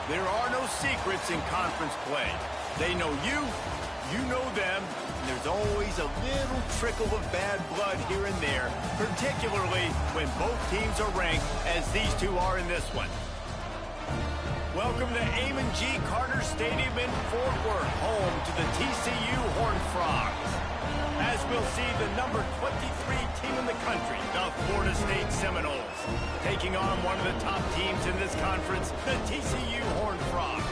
There are no secrets in conference play. They know you, you know them, and there's always a little trickle of bad blood here and there, particularly when both teams are ranked as these two are in this one. Welcome to Amon G. Carter Stadium in Fort Worth, home to the TCU Horned Frogs. As we'll see, the number 23 team in the country, the Florida State Seminoles, taking on one of the top teams in this conference, the TCU Horned Frogs.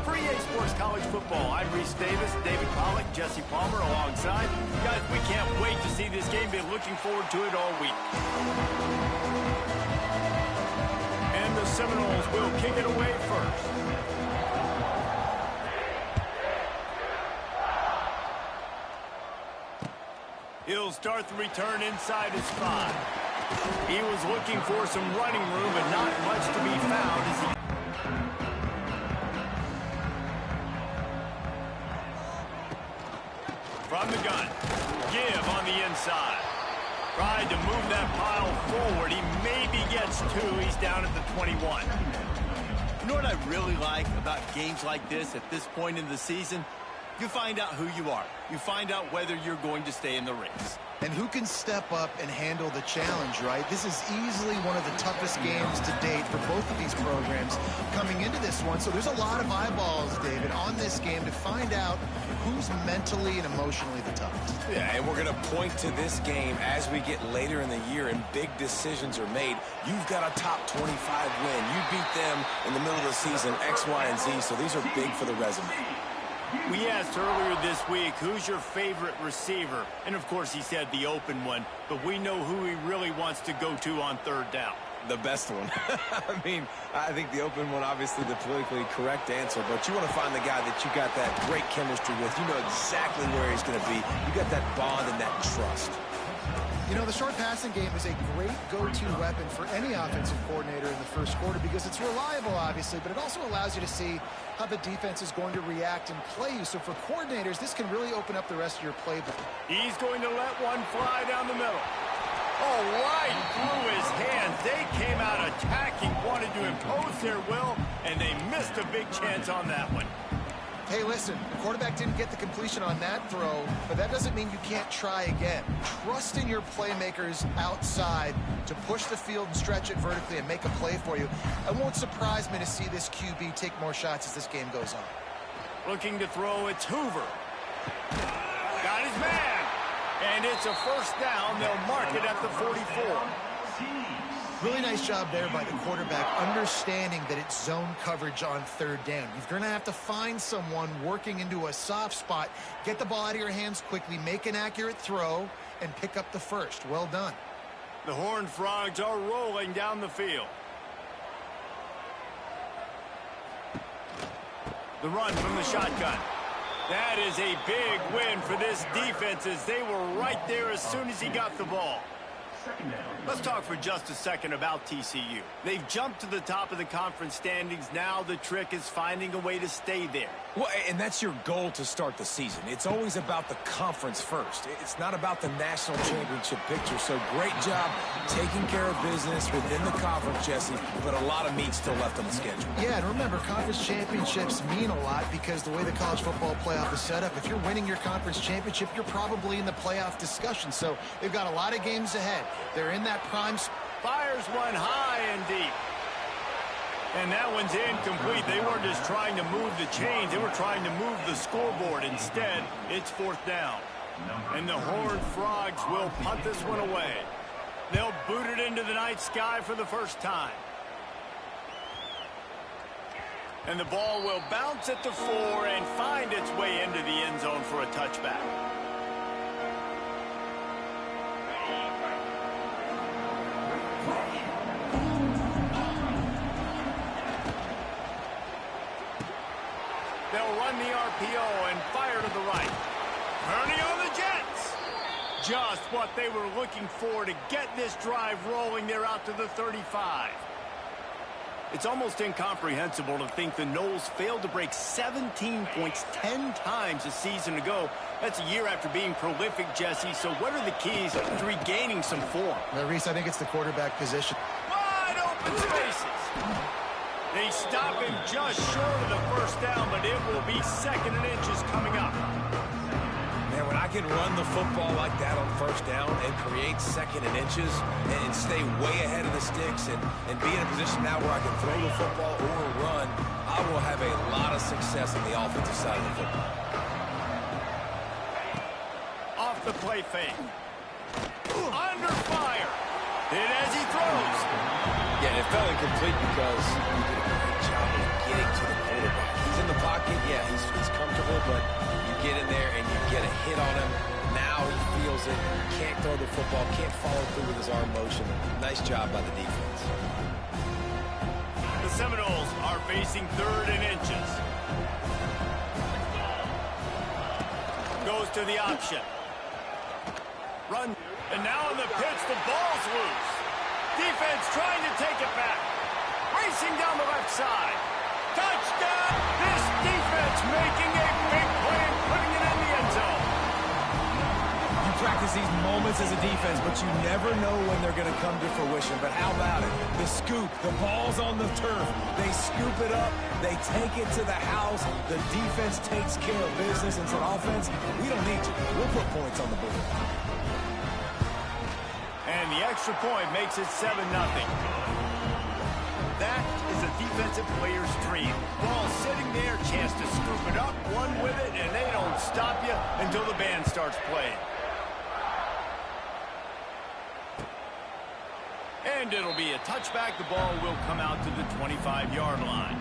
For EA Sports College Football, I'm Reese Davis, David Pollack, Jesse Palmer alongside. Guys, we can't wait to see this game. Been looking forward to it all week. And the Seminoles will kick it away first. He'll start the return inside his 5. He was looking for some running room, but not much to be found as he... From the gun, give on the inside. Tried to move that pile forward. He maybe gets 2. He's down at the 21. You know what I really like about games like this at this point in the season? You find out who you are. You find out whether you're going to stay in the race. And who can step up and handle the challenge, right? This is easily one of the toughest games to date for both of these programs coming into this one. So there's a lot of eyeballs, David, on this game to find out who's mentally and emotionally the toughest. Yeah, and we're going to point to this game as we get later in the year and big decisions are made. You've got a top 25 win. You beat them in the middle of the season, X, Y, and Z, so these are big for the resume. We asked earlier this week, who's your favorite receiver? And, of course, he said the open one, but we know who he really wants to go to on third down. The best one. I mean, I think the open one, obviously the politically correct answer, but you want to find the guy that you got that great chemistry with. You know exactly where he's going to be. You got that bond and that trust. You know, the short passing game is a great go-to weapon for any offensive coordinator in the first quarter because it's reliable, obviously, but it also allows you to see how the defense is going to react and play you. So for coordinators, this can really open up the rest of your playbook. He's going to let one fly down the middle. Oh, right through his hands. They came out attacking, wanted to impose their will, and they missed a big chance on that one. Hey, listen, the quarterback didn't get the completion on that throw, but that doesn't mean you can't try again. Trust in your playmakers outside to push the field and stretch it vertically and make a play for you. It won't surprise me to see this QB take more shots as this game goes on. Looking to throw, it's Hoover. Got his man. And it's a first down. They'll mark it at the 44. Really nice job there by the quarterback, understanding that it's zone coverage on third down. You're going to have to find someone working into a soft spot, get the ball out of your hands quickly, make an accurate throw, and pick up the first. Well done. The Horned Frogs are rolling down the field. The run from the shotgun. That is a big win for this defense as they were right there as soon as he got the ball. Let's talk for just a second about TCU. They've jumped to the top of the conference standings. Now the trick is finding a way to stay there. Well, and that's your goal to start the season. It's always about the conference first. It's not about the national championship picture. So great job taking care of business within the conference, Jesse, but a lot of meat still left on the schedule. Yeah, and remember, conference championships mean a lot because the way the college football playoff is set up, if you're winning your conference championship, you're probably in the playoff discussion. So they've got a lot of games ahead. They're in that prime. Fires one high and deep. And that one's incomplete. They weren't just trying to move the chains. They were trying to move the scoreboard. Instead, it's fourth down. And the Horned Frogs will punt this one away. They'll boot it into the night sky for the first time. And the ball will bounce at the 4 and find its way into the end zone for a touchback. They'll run the RPO and fire to the right. Turning on the Jets. Just what they were looking for to get this drive rolling. They're out to the 35. It's almost incomprehensible to think the Noles failed to break 17 points 10 times a season ago. That's a year after being prolific, Jesse. So what are the keys to regaining some form? Reese, I think it's the quarterback position. Wide open spaces. They stop him just short of the first down, but it will be 2nd and inches coming up. Man, when I can run the football like that on first down and create 2nd and inches and stay way ahead of the sticks and be in a position now where I can throw the football or run, I will have a lot of success on the offensive side of the football. Off the play fake. Under fire. Hit as he throws. Yeah, it fell incomplete because he did a great job of getting to the quarterback. He's in the pocket. Yeah, he's comfortable, but you get in there and you get a hit on him. Now he feels it. Can't throw the football. Can't follow through with his arm motion. Nice job by the defense. The Seminoles are facing 3rd and inches. Goes to the option. Run. And now in the pitch, the ball's loose. Defense trying to take it back. Racing down the left side. Touchdown! This defense making a big play and putting it in the end zone. You practice these moments as a defense, but you never know when they're going to come to fruition. But how about it? The scoop, the ball's on the turf. They scoop it up. They take it to the house. The defense takes care of business and said, offense, we don't need you. We'll put points on the board. And the extra point makes it 7-0. That is a defensive player's dream. Ball sitting there, chance to scoop it up, one with it, and they don't stop you until the band starts playing. And it'll be a touchback. The ball will come out to the 25-yard line.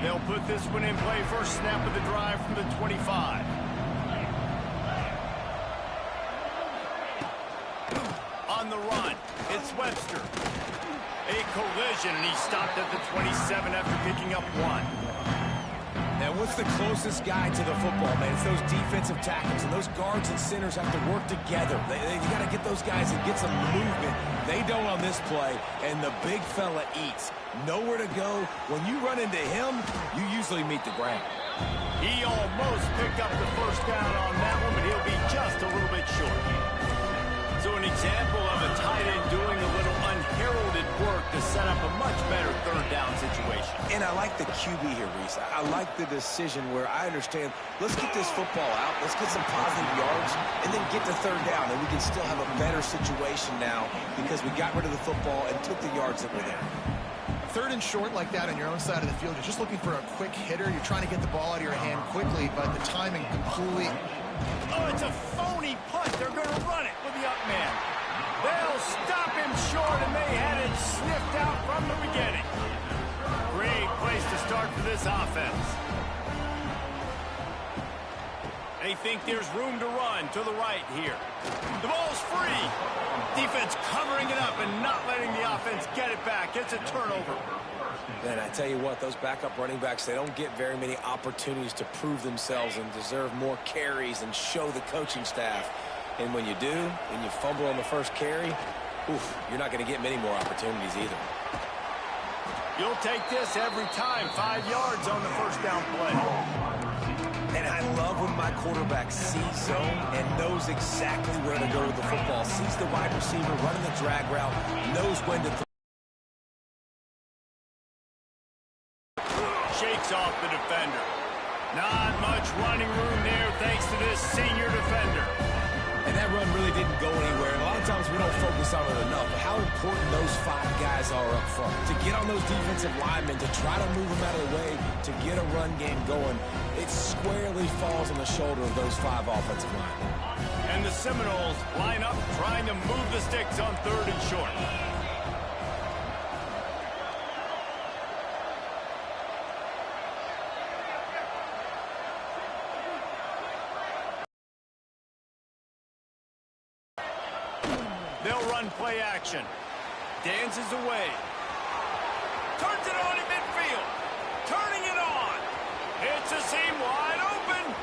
They'll put this one in play. First snap of the drive from the 25. On the run, it's Webster. A collision, and he stopped at the 27 after picking up 1. Now, what's the closest guy to the football, man? It's those defensive tackles, and those guards and centers have to work together. You got to get those guys and get some movement. They don't on this play, and the big fella eats. Nowhere to go. When you run into him, you usually meet the ground. He almost picked up the first down on that one, but he'll be just a little bit short. So an example of a tight end doing a little unheralded work to set up a much better 3rd down situation. And I like the QB here, Reese. I like the decision where I understand, let's get this football out, let's get some positive yards, and then get to 3rd down, and we can still have a better situation now because we got rid of the football and took the yards that were there. 3rd and short like that on your own side of the field, you're just looking for a quick hitter. You're trying to get the ball out of your hand quickly, but the timing completely... Oh, it's a phony punt. They're going to run it with the up man. They'll stop him short, and they had it sniffed out from the beginning. Great place to start for this offense. They think there's room to run to the right here. The ball's free. Defense covering it up and not letting the offense get it back. It's a turnover. And I tell you what, those backup running backs, they don't get very many opportunities to prove themselves and deserve more carries and show the coaching staff. And when you do, and you fumble on the first carry, oof, you're not going to get many more opportunities either. You'll take this every time. 5 yards on the first down play. And I love when my quarterback sees zone and knows exactly where to go with the football. Sees the wide receiver running the drag route, knows when to throw. Shakes off the defender. Not much running room there thanks to this senior defender. And that run really didn't go anywhere. And a lot of times we don't focus on it enough. But how important those 5 guys are up front. To get on those defensive linemen, to try to move them out of the way, to get a run game going, it squarely falls on the shoulder of those 5 offensive linemen. And the Seminoles line up trying to move the sticks on 3rd and short. They'll run play action. Dances away. Turns it on in midfield. Turning it on. It's a seam wide open.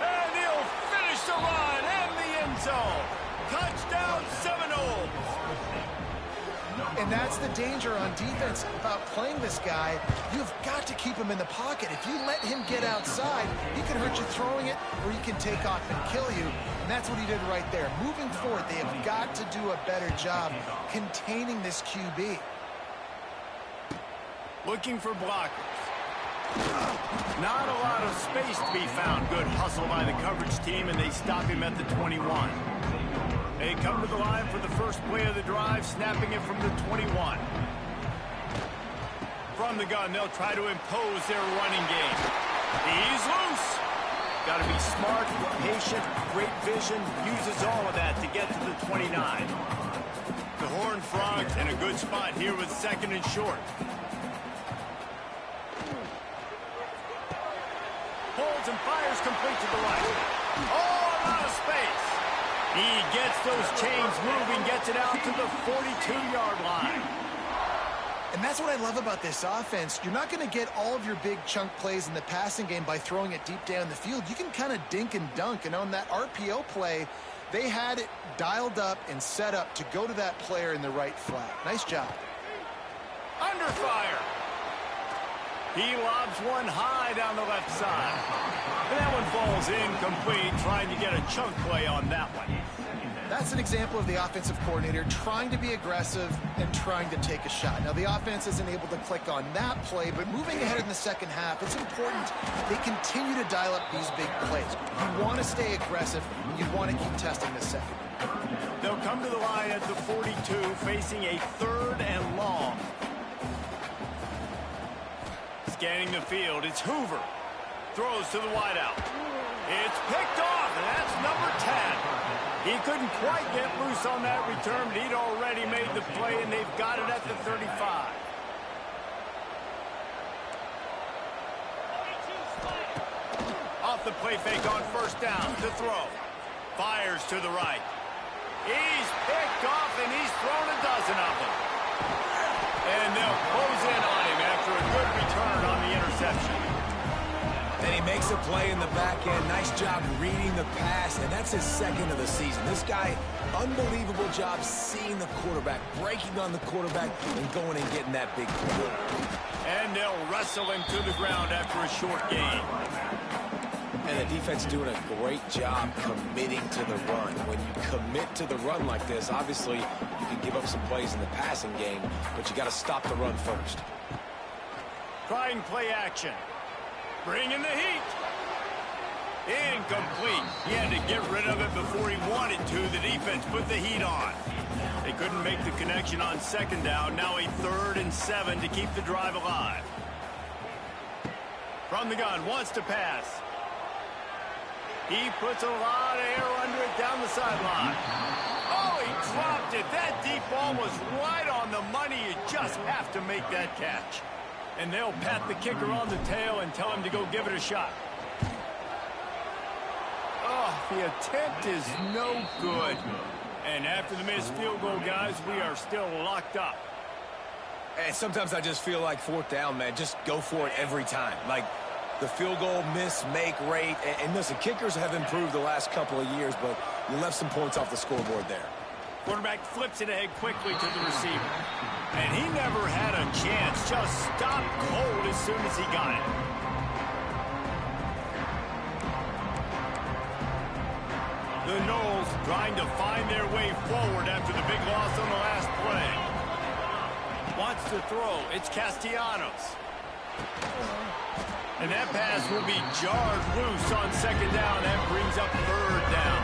And he'll finish the run and the end zone. Touchdown Seminoles. And that's the danger on defense about playing this guy. You've got to keep him in the pocket. If you let him get outside, he can hurt you throwing it, or he can take off and kill you. And that's what he did right there. Moving forward, they have got to do a better job containing this QB. Looking for blockers. Not a lot of space to be found. Good hustle by the coverage team, and they stop him at the 21. They come to the line for the first play of the drive, snapping it from the 21. From the gun, they'll try to impose their running game. He's loose. Got to be smart, patient, great vision. Uses all of that to get to the 29. The Horned Frogs in a good spot here with second and short. Holds and fires complete to the right. Oh, a lot of space. He gets those chains moving, gets it out to the 42-yard line. And that's what I love about this offense. You're not going to get all of your big chunk plays in the passing game by throwing it deep down the field. You can kind of dink and dunk. And on that RPO play, they had it dialed up and set up to go to that player in the right flat. Nice job. Under fire. He lobs one high down the left side. And that one falls incomplete, trying to get a chunk play on that one. That's an example of the offensive coordinator trying to be aggressive and trying to take a shot. Now, the offense isn't able to click on that play, but moving ahead in the second half, it's important they continue to dial up these big plays. You want to stay aggressive, and you want to keep testing the second. They'll come to the line at the 42, facing a 3rd and long. Scanning the field, it's Hoover. Throws to the wideout. It's picked off, and that's number 10. He couldn't quite get loose on that return, but he'd already made the play, and they've got it at the 35. Off the play fake on first down to throw. Fires to the right. He's picked off, and he's thrown a dozen of them. And they'll close in on him after a good return on the interception. And he makes a play in the back end. Nice job reading the pass, and that's his second of the season. This guy, unbelievable job seeing the quarterback, breaking on the quarterback, and going and getting that big play. And they'll wrestle him to the ground after a short gain. And the defense doing a great job committing to the run. When you commit to the run like this, obviously you can give up some plays in the passing game, but you got to stop the run first. Trying play action. Bringing the heat. Incomplete. He had to get rid of it before he wanted to. The defense put the heat on. They couldn't make the connection on second down. Now a 3rd and 7 to keep the drive alive. From the gun, wants to pass. He puts a lot of air under it down the sideline. Oh, he dropped it. That deep ball was right on the money. You just have to make that catch. And they'll pat the kicker on the tail and tell him to go give it a shot. Oh, the attempt is no good. And after the missed field goal, guys, we are still locked up. And sometimes I just feel like 4th down, man. Just go for it every time. Like the field goal miss, make rate. And listen, kickers have improved the last couple of years, but you left some points off the scoreboard there. Quarterback flips it ahead quickly to the receiver. And he never had a chance. Just stopped cold as soon as he got it. The Noles trying to find their way forward after the big loss on the last play. Wants to throw. It's Castellanos. And that pass will be jarred loose on second down. That brings up 3rd down.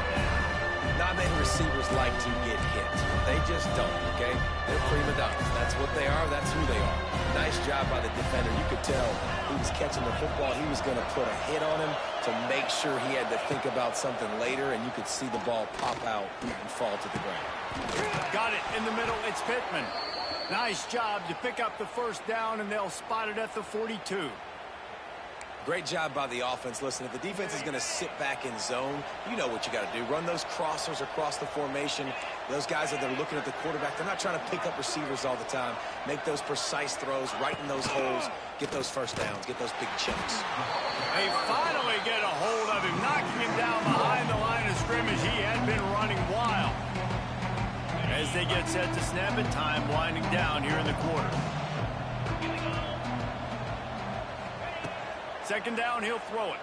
Not many receivers like to get hit. They just don't, okay? They're prima donnas. That's what they are. That's who they are. Nice job by the defender. You could tell he was catching the football. He was going to put a hit on him to make sure he had to think about something later, and you could see the ball pop out and fall to the ground. Got it in the middle. It's Pittman. Nice job to pick up the first down, and they'll spot it at the 42. Great job by the offense. Listen, if the defense is going to sit back in zone, you know what you got to do. Run those crossers across the formation. Those guys that are looking at the quarterback, they're not trying to pick up receivers all the time. Make those precise throws, right in those holes, get those first downs, get those big chunks. They finally get a hold of him, knocking him down behind the line of scrimmage. He had been running wild. As they get set to snap it, time winding down here in the quarter. Second down, he'll throw it.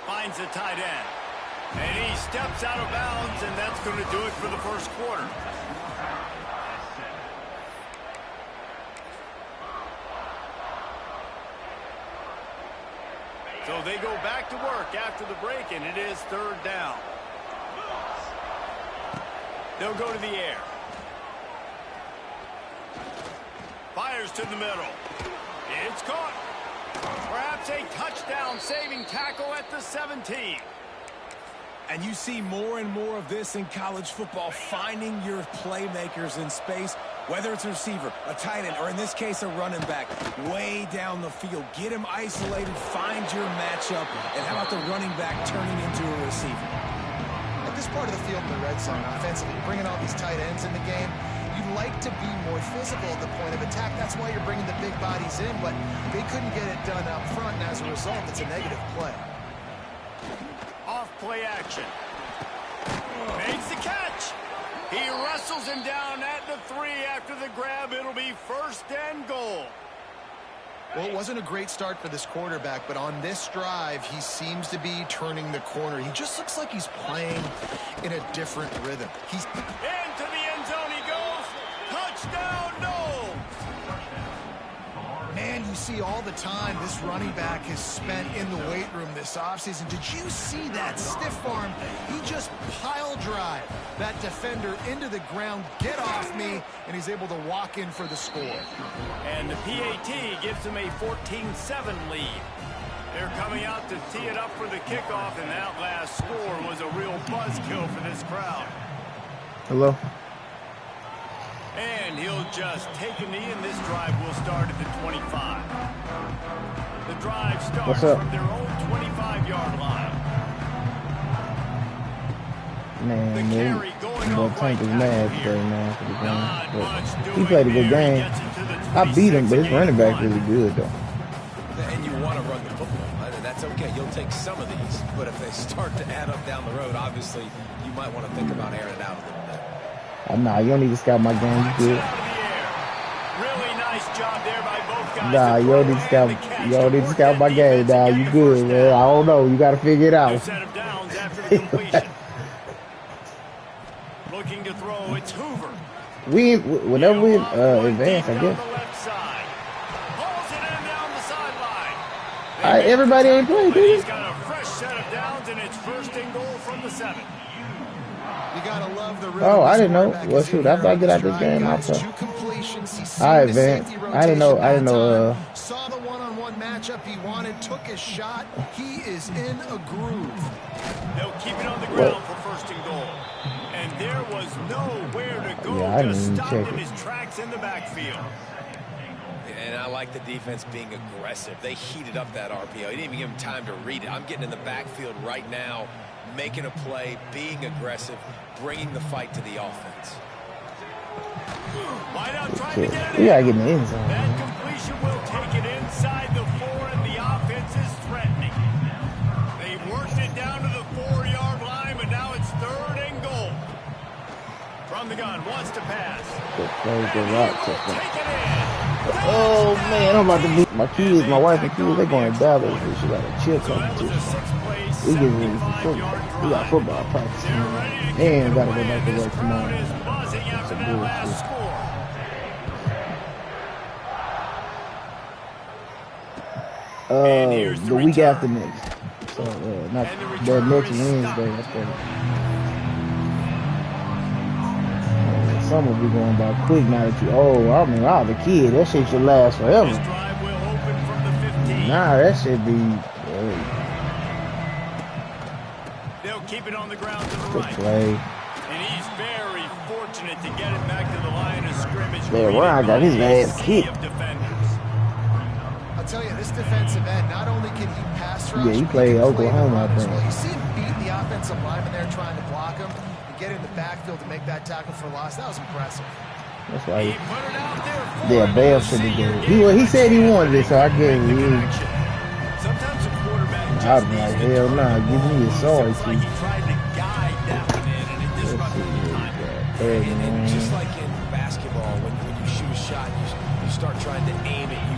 Finds the tight end. And he steps out of bounds, and that's going to do it for the first quarter. So they go back to work after the break, and it is third down. They'll go to the air. Fires to the middle. It's caught. Perhaps a touchdown-saving tackle at the 17. And you see more and more of this in college football, finding your playmakers in space, whether it's a receiver, a tight end, or in this case, a running back, way down the field. Get him isolated, find your matchup, and how about the running back turning into a receiver? At this part of the field in the red zone, offensively, bringing all these tight ends in the game, you'd like to be more physical at the point of attack. That's why you're bringing the big bodies in, but they couldn't get it done up front, and as a result, it's a negative play. Off play action. Makes the catch. He wrestles him down at the 3 after the grab. It'll be first and goal. Well, it wasn't a great start for this quarterback, but on this drive, he seems to be turning the corner. He just looks like he's playing in a different rhythm. He's into the end zone he goes. Touchdown, no. Man, you see all the time this running back has spent in the weight room this offseason. Did you see that stiff arm? He just pile drive that defender into the ground, get off me, and he's able to walk in for the score. And the PAT gives him a 14-7 lead. They're coming out to tee it up for the kickoff, and that last score was a real buzzkill for this crowd. Hello. And he'll just take a knee, and this drive will start at the 25. The drive starts from their own 25-yard line. Man, the Tank is mad today, man, for the game. He played a good game. I beat him, but his running back really good, though. And you want to run the football. That's okay. You'll take some of these. But if they start to add up down the road, obviously, you might want to think about airing it out a little bit. Nah, you don't need to scout my game. You good. Really nice job there by both guys. Nah, you don't need to scout. You don't need to scout my game. Nah, you good, man. I don't know. You got to figure it out. Set of downs after the completion. Looking to throw, it's Hoover. Whenever we advance, I guess. Everybody ain't playing, dude. He's got a fresh set of downs, and it's first and goal from the 7. You gotta love the I didn't know. Well, shoot, after I get out this game, I'll play. I advanced. I didn't know. Saw the one-on-one matchup he wanted, took his shot. He is in a groove. They'll keep it on the ground for first and goal. And there was nowhere to go. Just stopped in his tracks in the backfield. And I like the defense being aggressive. They heated up that RPO. He didn't even give him time to read it. I'm getting in the backfield right now, making a play, being aggressive, bringing the fight to the offense. Wide out trying to get it in. Yeah, get in the end zone. That completion will take it inside the 4, and the offense is threatening. They worked it down to the 4-yard line, but now it's third and goal. From the gun, wants to pass. Oh man, I'm about to beat my kids, my wife and kids. They're going to Dallas. She got a chill competition. We get ready for football. We got football practice, and gotta go back to work tomorrow. The week after next. So not that next Wednesday. That's Summer be going by quick now that you old. I mean, I was a kid. That shit should last forever. Nah, that should be. They'll keep it on the ground to the right. Play. And he's very fortunate to get it back to the line of scrimmage. Yeah, Ryan got his ass kicked. I'll tell you, this defensive end, not only can he pass rush, he played Oklahoma, I think. Well. You see him beating the offensive lineman there trying to block him. Get in the backfield to make that tackle for loss. That was impressive. That's why Bell should be good. He said he wanted it, so I guess he is. Sometimes a quarterback I'd be like, hell nah, give me a sorry, like he tried to guide that one in, and it disrupted the time. And just like in basketball, when you shoot a shot, you start trying to aim it, you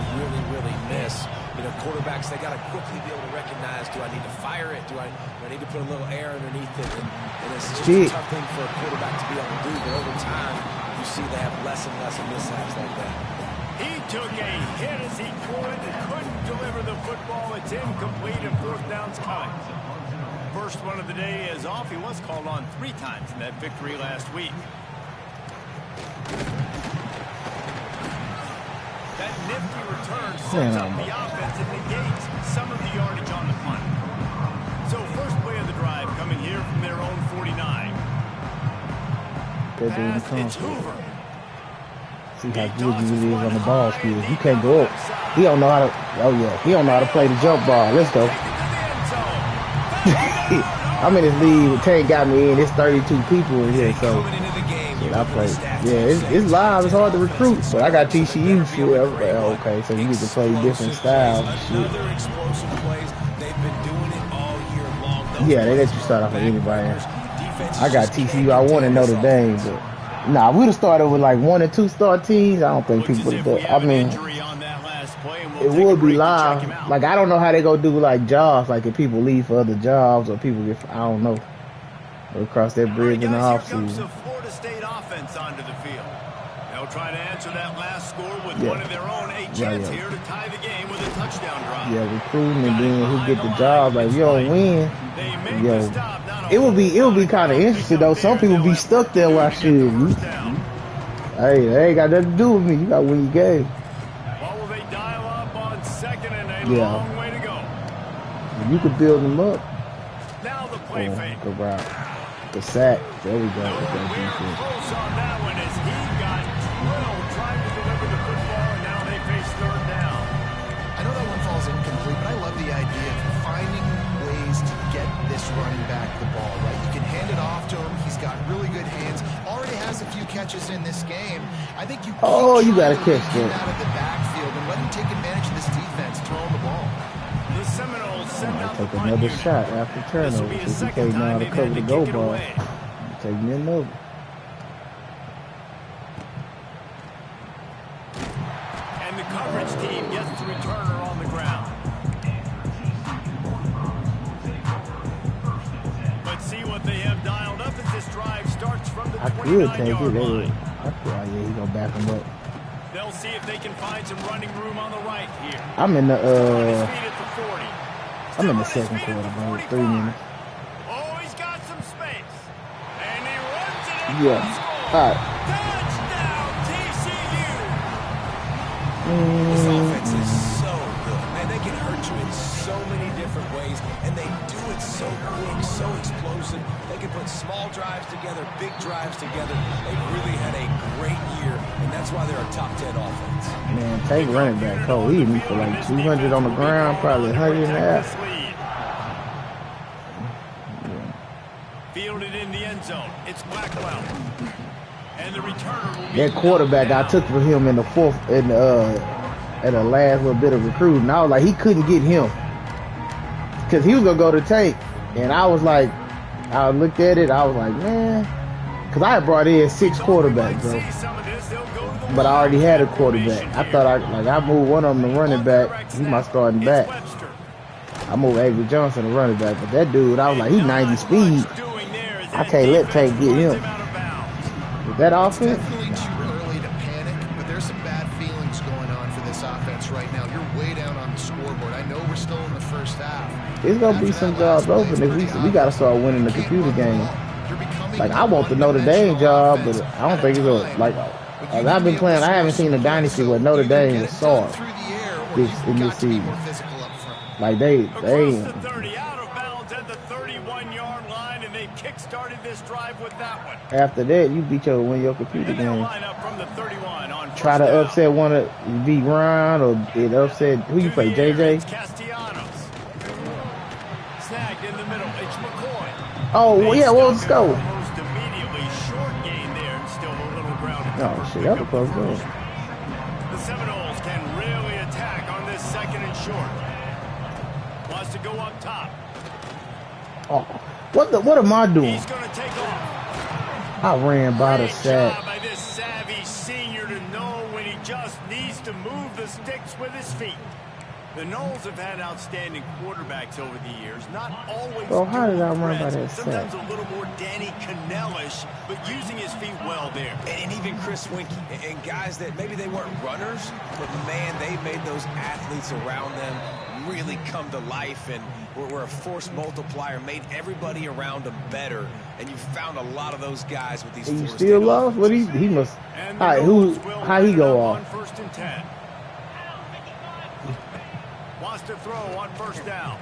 really miss. You know, quarterbacks, they got to quickly be able to recognize, do I need to fire it? Do I need to put a little air underneath it? And it's just a tough thing for a quarterback to be able to do. But over time, you see they have less and less mishaps like that. He took a hit as he could and couldn't deliver the football. It's incomplete and fourth down's coming. First one of the day is off. He was called on 3 times in that victory last week. That nifty return sets up the offense and negates some of the yardage on the punt. So first play of the drive coming here from their own 49. Pass, it's Hoover. See how good he really is on the ball skills. You can't go up. He don't know how to. Oh yeah, he don't know how to play the jump ball. Let's go. I'm in this league. Tank got me in. It's 32 people in here, so I play. Yeah, it's live. It's hard to recruit, but I got TCU shit. Okay, so you get to play different styles and shit. Yeah, they let you start off with anybody. I got TCU. I wanted Notre Dame, but nah, we'd have started with like 1 and 2 star teams. I don't think people would have. I mean, it would be live. Like, I don't know how they go do like jobs. Like, if people leave for other jobs or people get, I don't know. They'll cross that bridge in the offseason. Florida State offense onto the field. They'll try to answer that last score with one of their own. A chance here to tie the game with a touchdown drive. Yeah, recruiting and then who get the job. Like, if you don't win, it would be kind of interesting though. Some people be stuck there watching. Hey, they ain't got nothing to do with me. You got to win your game. What will they dial up on second and a long way to go? You could build them up. Now the play fake. Go route. The sack. There we go. Close on that one as he got drilled trying to deliver the football, and now they face third down. I know that one falls incomplete, but I love the idea of finding ways to get this running back the ball, right? You can hand it off to him. He's got really good hands. Already has a few catches in this game. I think you you got to catch that out of the backfield and let him take advantage of this defense throwing the ball. The Seminoles send out take another shot after turnover. If you can't know how to cover the go ball, take me another. And the coverage team gets the returner on the ground. Let's see what they have dialed up as this drive starts from the 29-yard line. Yeah, he's gonna back him up. They'll see if they can find some running room on the right here. I'm in the second quarter, bro. 3 minutes. Oh, he's got some space. And he runs it in. Yeah. All right. Touchdown, TCU. This offense is so good. Man, they can hurt you in so many different ways, and they do it so quick, so explosive. They can put small drives together, big drives together. They've really had a great year, and that's why they're a top 10 offense. Man, take running back. Cole, he hit me for like 200 on the ground, probably 100 and a half. Fielded in the end zone. It's Blackwell. And the returner will be that quarterback I took for him in the fourth, in the last little bit of recruiting. I was like, he couldn't get him because he was gonna go to Tank, and I was like, I looked at it, I was like, man, because I had brought in 6 quarterbacks, bro. But I already had a quarterback. I thought I moved one of them to running back. He my starting back. I moved Avery Johnson to running back, but that dude, I was like, he's 90 speed. I can't let Tank get him. With that offense? Definitely too early to panic, but there's some bad feelings going on for this offense right now. You're way down on the scoreboard. I know we're still in the first half. There's gonna be some jobs open if we gotta start winning the computer game. Like, I want the Notre Dame job, but I don't think it's like I've been playing. I haven't seen a dynasty where Notre Dame is soft in this season. Like they kick-started this drive with that one. After that, you win your computer game. Try to upset one of beat Ryan or it upset who you play, JJ? Castellanos. Snagged in the middle. It's McCoy. Oh well, yeah, well, let's go. Almost immediately short gain there and still a little grounded. Oh shit, that was close goal. The Seminoles can really attack on this second and short. Wants to go up top. Oh. What am I doing? He's going to take off. I ran by the Great sack. job by this savvy senior to know when he just needs to move the sticks with his feet. The Noles have had outstanding quarterbacks over the years, not always Bro, how did I dual run by threats, that sometimes sack? a little more Danny Cannellish, but using his feet well there. And even Chris Winkie, and guys that maybe they weren't runners, but man, they made those athletes around them really come to life and were a force multiplier, made everybody around them better. And you found a lot of those guys with these. And you still lost? What he must. And All right, how he go off? On 1st and 10. Wants to throw on 1st down.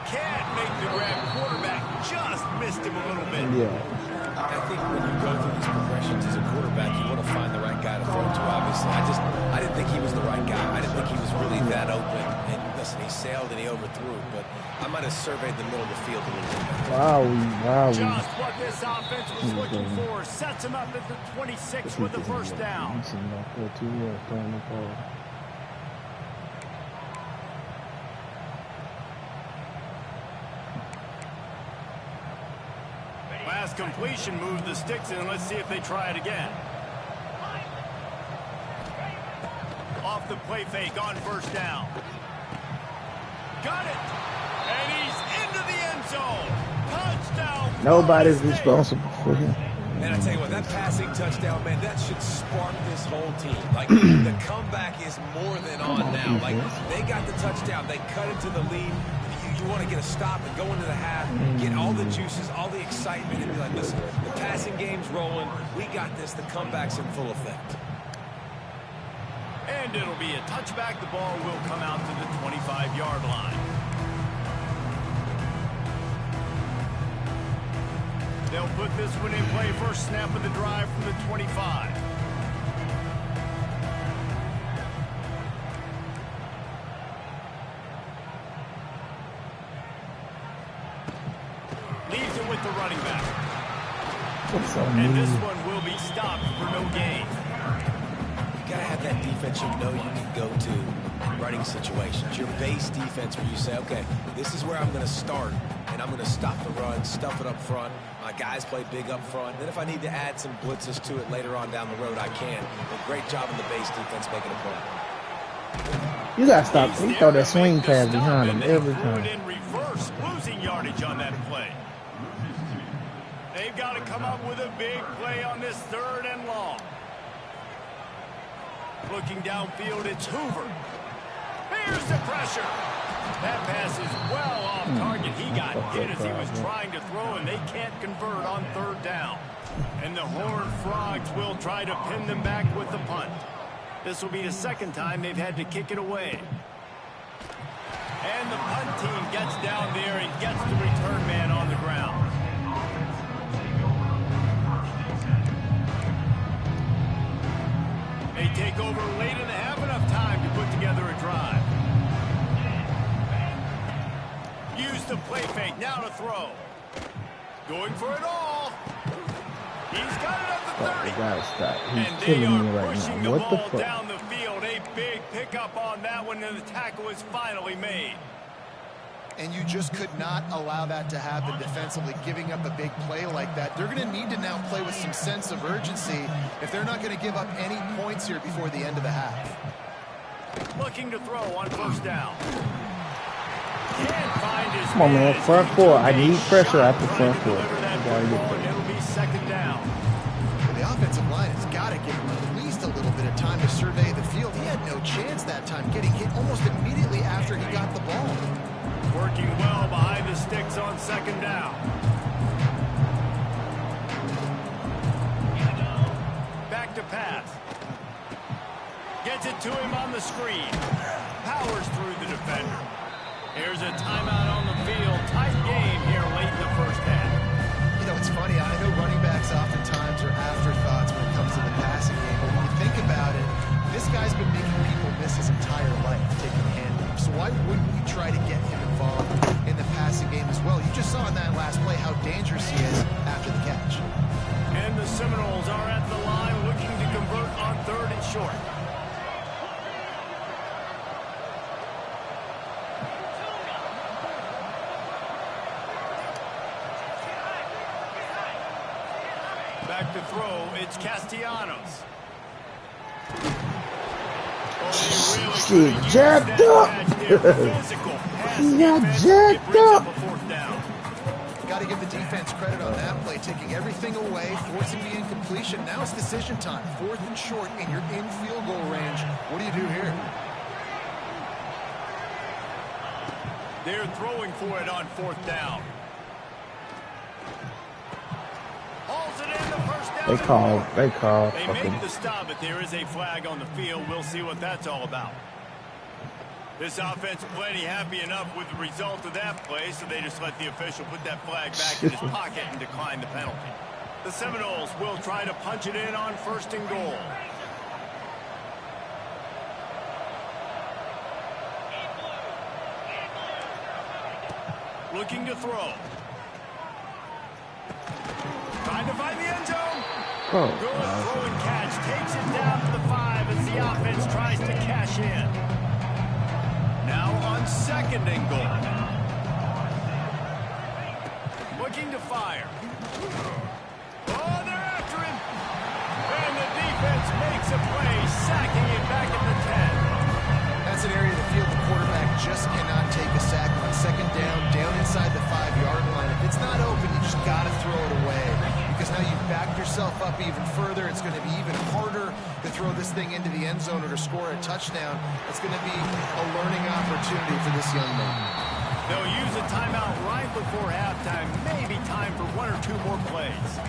Can't make the grab. Quarterback just missed him a little bit. Yeah. I think when you go through these progressions as a quarterback, you want to find the right guy to throw to, obviously. I didn't think he was the right guy. I didn't think he was really that open. And listen, he sailed and he overthrew, but I might have surveyed the middle of the field a little bit better. Wow. Just what this offense was looking for. Sets him up at the 26 with the 1st down. Last completion moved the sticks in. Let's see if they try it again. Off the play fake on 1st down. Got it. And he's into the end zone. Touchdown. Nobody's responsible for him. And I tell you what, that passing touchdown, man, that should spark this whole team. Like, the comeback is more than on now. Like, they got the touchdown. They cut into the lead. You want to get a stop and go into the half, get all the juices, all the excitement, and be like, listen, the passing game's rolling. We got this. The comeback's in full effect. And it'll be a touchback. The ball will come out to the 25-yard line. They'll put this one in play. First snap of the drive from the 25. Leaves it with the running back. And this one will be stopped for no gain. You got to have that defense you know you can go to in running situations. Your base defense where you say, okay, this is where I'm going to start, and I'm going to stop the run, stuff it up front. My guys play big up front. Then if I need to add some blitzes to it later on down the road, I can. But great job in the base defense making a play. You gotta stop. He throw that swing pass behind him every time. In reverse, losing yardage on that play. They've got to come up with a big play on this 3rd and long. Looking downfield, it's Hoover. Here's the pressure. That pass is well off target. He got hit as he was trying to throw, and they can't convert on 3rd down. And the Horned Frogs will try to pin them back with the punt. This will be the 2nd time they've had to kick it away. And the punt team gets down there and gets the return man on the ground. They take over late and have enough time to put together a drive. Use the play fake, now to throw. Going for it all. He's got it at the 30. You gotta stop. He's And they killing me are right pushing now. the What the ball fuck? down the field. A big pickup on that one, and the tackle is finally made. And you just could not allow that to happen defensively, giving up a big play like that. They're going to need to now play with some sense of urgency if they're not going to give up any points here before the end of the half. Looking to throw on 1st down. Can't find his Come on, man. man. Front four. I need pressure at the Trying front to four. deliver that You gotta get football, there. and it'll be 2nd down. The offensive line has got to give him at least a little bit of time to survey the field. He had no chance that time, getting hit almost immediately after he got the ball. Working well behind the sticks on 2nd down. Back to pass. Gets it to him on the screen. Powers through the defender. Here's a timeout on the field. Tight game here late in the 1st half. You know, it's funny. I know running backs oftentimes are afterthoughts when it comes to the passing game. But when you think about it, this guy's been making people miss his entire life taking handoffs. So why wouldn't you try to get him involved in the passing game as well? You just saw in that last play how dangerous he is after the catch. And the Seminoles are at the line looking to convert on 3rd and short. Back to throw, it's Castellanos. Shit, jacked up. He got jacked up. Got to give the defense credit on that play, taking everything away, forcing the incompletion. Now it's decision time. 4th and short, and you're in field goal range. What do you do here? They're throwing for it on 4th down. Hauls it in the first down. They call. They make the stop, but there is a flag on the field. We'll see what that's all about. This offense plenty happy enough with the result of that play, so they just let the official put that flag back in his pocket and decline the penalty. The Seminoles will try to punch it in on 1st and goal. Looking to throw. Trying to find the end zone. Good throw and catch. Takes it down to the 5 as the offense tries to cash in. Now on 2nd and goal. Looking to fire. Oh, they're after him. And the defense makes a play, sacking it back at the 10. That's an area of the field the quarterback just cannot take a sack on. 2nd down inside the 5-yard line. If it's not open, you just got to throw it away. Because now you've backed yourself up even further. It's going to be even harder to throw this thing into the end zone or to score a touchdown. It's going to be a learning opportunity for this young man. They'll use a timeout right before halftime. Maybe time for 1 or 2 more plays.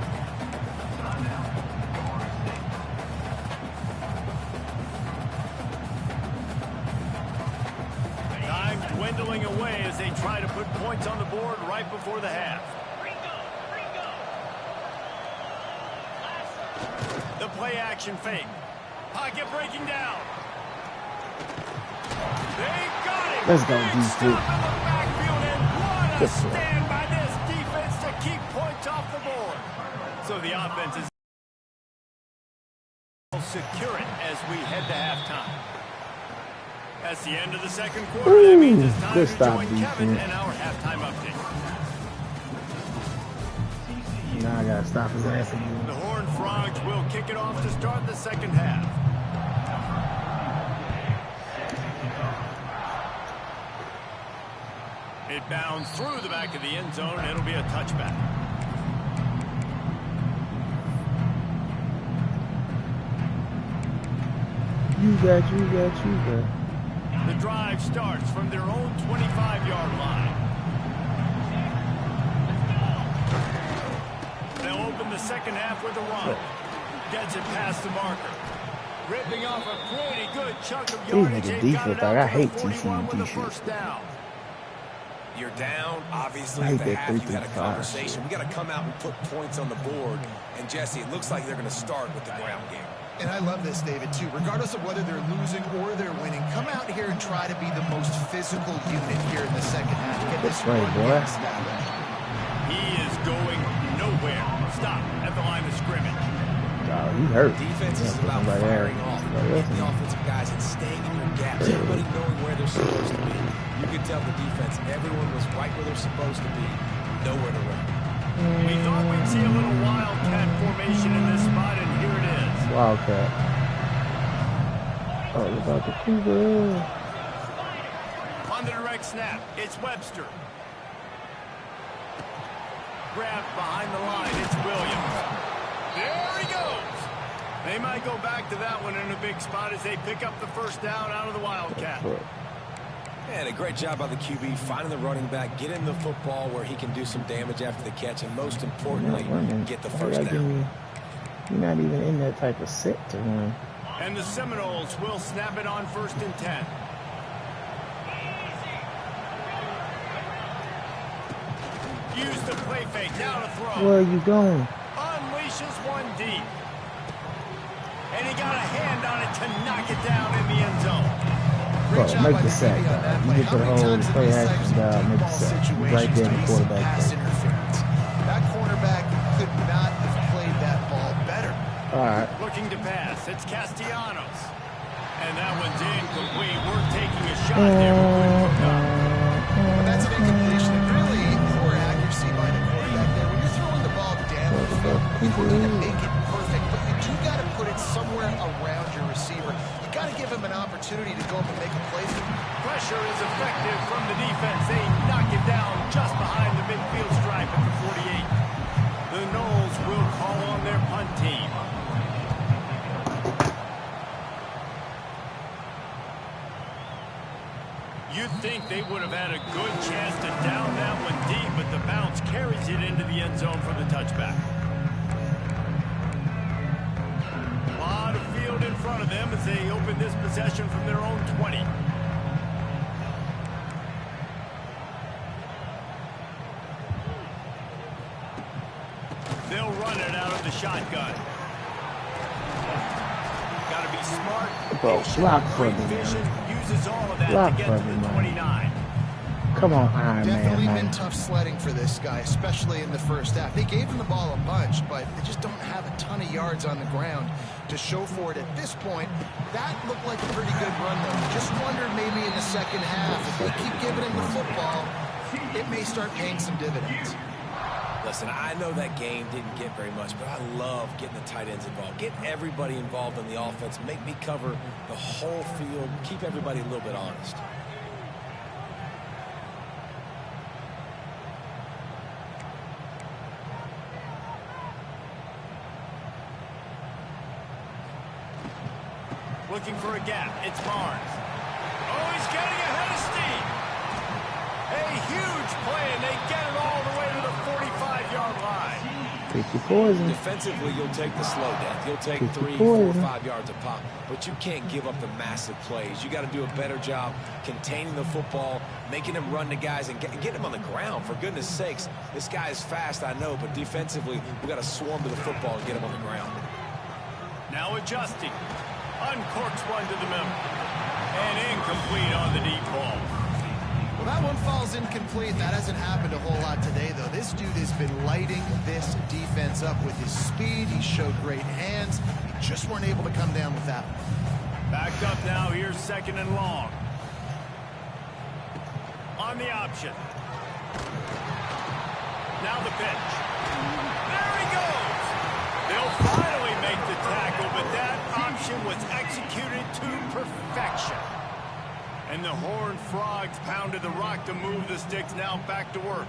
Time dwindling away as they try to put points on the board right before the half. The play action fake. Pocket breaking down. They got it. Let's go, defense. What a stand by this defense to keep points off the board. So the offense is secure it as we head to halftime. That's the end of the 2nd quarter. That means it's time to join Kevin and our halftime update. Now I gotta stop his ass again. The Horned Frogs will kick it off to start the 2nd half. It bounds through the back of the end zone. It'll be a touchback. You got. The drive starts from their own 25-yard line. They'll open the 2nd half with a run. Gets it past the marker. Ripping off a pretty good chunk of yardage. I hate TCU defense. You're down, obviously, at the half. You had a conversation. We got to come out and put points on the board. And, Jesse, it looks like they're going to start with the ground game. And I love this, David, too. Regardless of whether they're losing or they're winning, come out here and try to be the most physical unit here in the 2nd half. Get this right, boy. He is going nowhere. Stop at the line of scrimmage. Oh, he hurt. Defense is about firing off. Hitting the offensive guys and staying in your gaps. Everybody knowing where they're supposed to be. You could tell the defense, everyone was right where they're supposed to be. Nowhere to run. We thought we'd see a little wildcat formation in this spot, and here it is. Wildcat. Oh, about the Cougar. On the direct snap, it's Webster. Grabbed behind the line, it's Williams. There he goes. They might go back to that one in a big spot as they pick up the 1st down out of the Wildcat. And a great job by the QB, finding the running back, get him the football where he can do some damage after the catch, and most importantly, get the 1st down. You're not even in that type of set to run. And the Seminoles will snap it on 1st and 10. Use the play fake, now to throw. Where are you going? Unleashes one deep. And he got a hand on it to knock it down in the end zone. Bro, make the sack, you get to the hole, play action, make the sack. Right there in the quarterback. That cornerback could not have played that ball better. All right. Looking to pass, it's Castellanos. And that one's incomplete. We're taking a shot there. But that's an incompletion. And really poor accuracy by the quarterback there. When you're throwing the ball down the field, You don't need to make it perfect, but you do got to put it somewhere around your receiver. You got to give him an opportunity to go up and make a play. Pressure is effective from the defense. They knock it down just behind the midfield stripe at the 48. The Noles will call on their punt team. You'd think they would have had a good chance to down that one deep, but the bounce carries it into the end zone for the touchback. A lot of field in front of them as they open this possession from their own 20. They'll run it out of the shotgun. Got to be smart. Bro, block for me, Uses all of that block to get for to me, the 29. Come on, Iron Definitely Man. been tough sledding for this guy, especially in the first half. They gave him the ball a bunch, but they just don't have a ton of yards on the ground to show for it at this point. That looked like a pretty good run, though. Just wondered maybe in the second half, if they keep giving him the football, it may start paying some dividends. Listen, I know that game didn't get very much, but I love getting the tight ends involved. Get everybody involved in the offense. Make me cover the whole field. Keep everybody a little bit honest. Looking for a gap. It's Barnes. Oh, he's getting ahead of steam. A huge play, and they get it all the way to the 45-yard line. Take your poison. Defensively, you'll take the slow death. You'll take 3, 4, poison. 5 yards a pop, but you can't give up the massive plays. You got to do a better job containing the football, making them run to guys, and get them on the ground. For goodness sakes, this guy is fast, I know, but defensively, we got to swarm to the football and get him on the ground. Now adjusting. Uncorks one to the middle. And incomplete on the deep ball. Well, that one falls incomplete. That hasn't happened a whole lot today, though. This dude has been lighting this defense up with his speed. He showed great hands. He just weren't able to come down with that one. Backed up now. Here's second and long. On the option. Now the pitch. There he goes. They'll finally make the tackle, but that option was executed to perfection. And the Horned Frogs pounded the rock to move the sticks. Now back to work.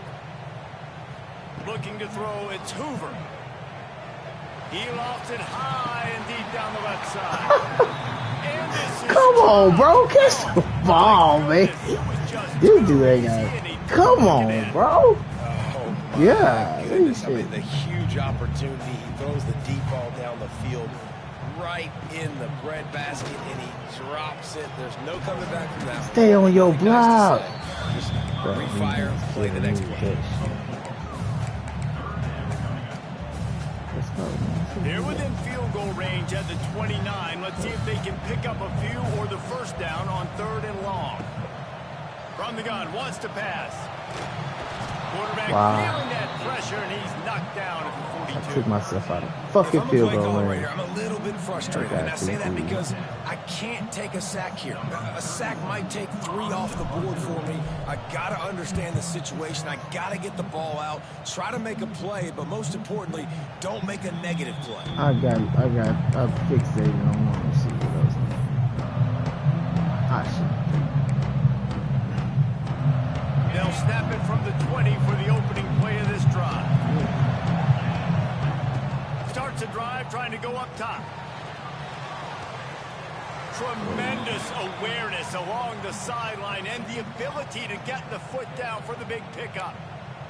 Looking to throw, it's Hoover. He lofts it high and deep down the left side. And this is Come on, bro. Catch the ball, man. This dude ain't got it. Come on, bro. Yeah. Goodness, I mean, the huge opportunity. He throws the deep ball down the field right in the bread basket, and he drops it. There's no coming back from that. Stay on your block. Just refire and play the next play. They're within field goal range at the 29. Let's see if they can pick up a few or the first down on 3rd and long. From the gun, wants to pass. Quarterback feeling that pressure, and he's knocked down at the 42. I took myself out of fucking field goal range. I'm a little bit frustrated, and I say that because I can't take a sack here. A sack might take 3 off the board for me. I gotta understand the situation. I gotta get the ball out, try to make a play, but most importantly, don't make a negative play. I'm fixated on one receiver. They'll snap it from the 20 for the opening play of this drive. Starts a drive trying to go up top. Tremendous awareness along the sideline and the ability to get the foot down for the big pickup.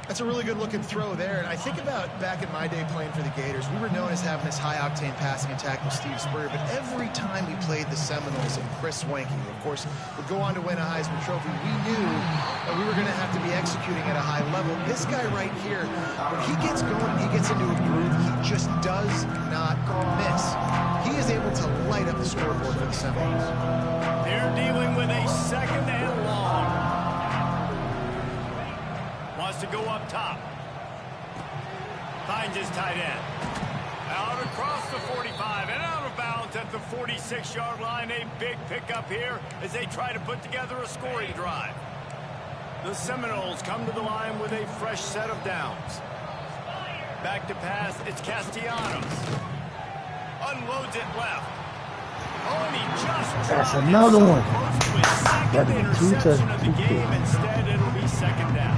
That's a really good-looking throw there. And I think about back in my day playing for the Gators, we were known as having this high-octane passing attack with Steve Spurrier, but every time we played the Seminoles and Chris Swanky, of course, would go on to win a Heisman Trophy, we knew that we were going to have to be executing at a high level. This guy right here, when he gets going, he gets into a groove, he just does not miss. He is able to light up the scoreboard for the Seminoles. They're dealing with a 2nd and long. Wants to go up top. Finds his tight end. Out across the 45 and out of bounds at the 46-yard line. A big pickup here as they try to put together a scoring drive. The Seminoles come to the line with a fresh set of downs. Back to pass, it's Castellanos. Unloads it left. Oh, and he just That's another one. That'd be interception of the game. Instead, it'll be second down.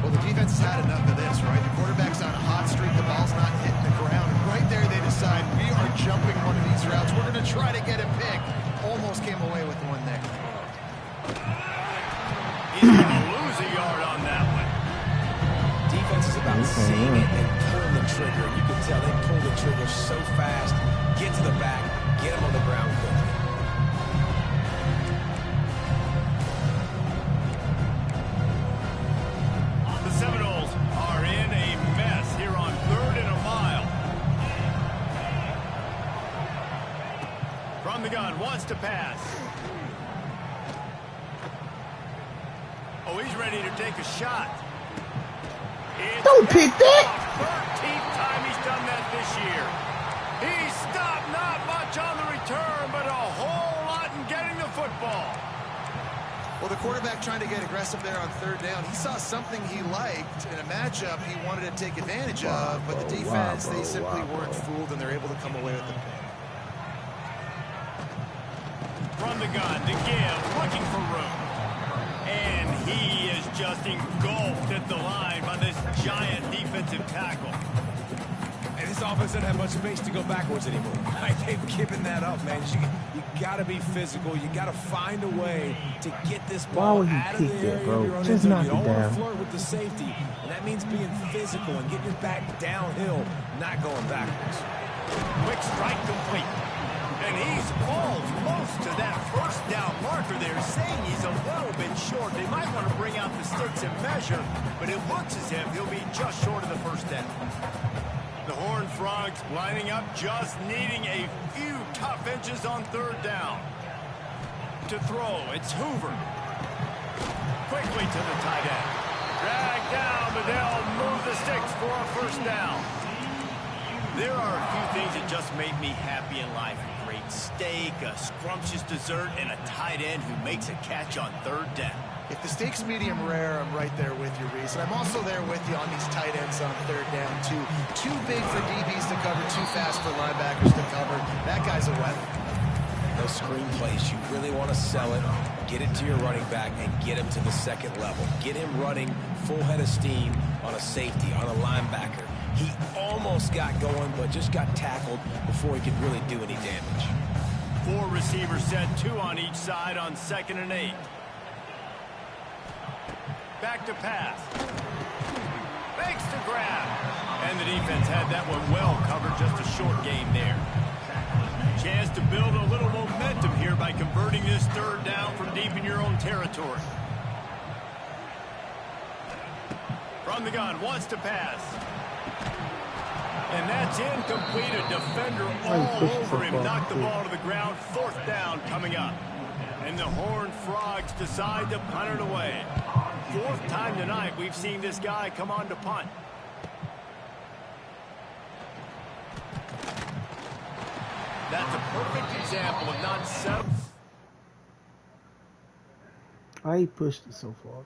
Well, the defense has had enough of this, right? The quarterback's on a hot streak. The ball's not hitting the ground. And right there, they decide, we are jumping one of these routes. We're going to try to get a pick. Almost came away with one there. He's going to lose a yard on that one. Defense is about seeing it and pulling the trigger. You can tell they pull the trigger so fast. Get to the back, get him on the ground quickly. The Seminoles are in a mess here on 3rd and a mile. From the gun, wants to pass. Oh, he's ready to take a shot. Don't pick that. 13th time he's done that this year. He's stopped not much on the return, but a whole lot in getting the football. Well, the quarterback trying to get aggressive there on 3rd down. He saw something he liked in a matchup he wanted to take advantage of, but the defense, they simply weren't fooled, and they're able to come away with the pick. From the gun to give, looking for room. And he is just engulfed at the line by this giant defensive tackle. And this offense doesn't have much space to go backwards anymore. They've given that up, man. You got to be physical. You got to find a way to get this ball out of the area of your own end zone. You don't want to flirt with the safety, and that means being physical and getting your back downhill, not going backwards. Quick strike complete. And he's almost to that first down marker there, saying he's a little bit short. They might want to bring out the sticks and measure, but it looks as if he'll be just short of the first down. The Horned Frogs lining up, just needing a few tough inches on 3rd down. To throw, it's Hoover. Quickly to the tight end. Dragged down, but they'll move the sticks for a first down. There are a few things that just make me happy in life. A great steak, a scrumptious dessert, and a tight end who makes a catch on 3rd down. If the steak's medium rare, I'm right there with you, Reese. And I'm also there with you on these tight ends on 3rd down, too. Too big for DBs to cover, too fast for linebackers to cover. That guy's a weapon. Those screen plays, you really want to sell it, get it to your running back, and get him to the second level. Get him running full head of steam on a safety, on a linebacker. He almost got going, but just got tackled before he could really do any damage. 4 receivers set, 2 on each side on 2nd and 8. Back to pass. Makes the grab. And the defense had that one well covered, just a short game there. Chance to build a little momentum here by converting this 3rd down from deep in your own territory. From the gun, wants to pass. And that's incomplete. A defender all over him. Knocked the ball to the ground. 4th down coming up. And the Horned Frogs decide to punt it away. 4th time tonight we've seen this guy come on to punt. That's a perfect example of not settling. I pushed it so far.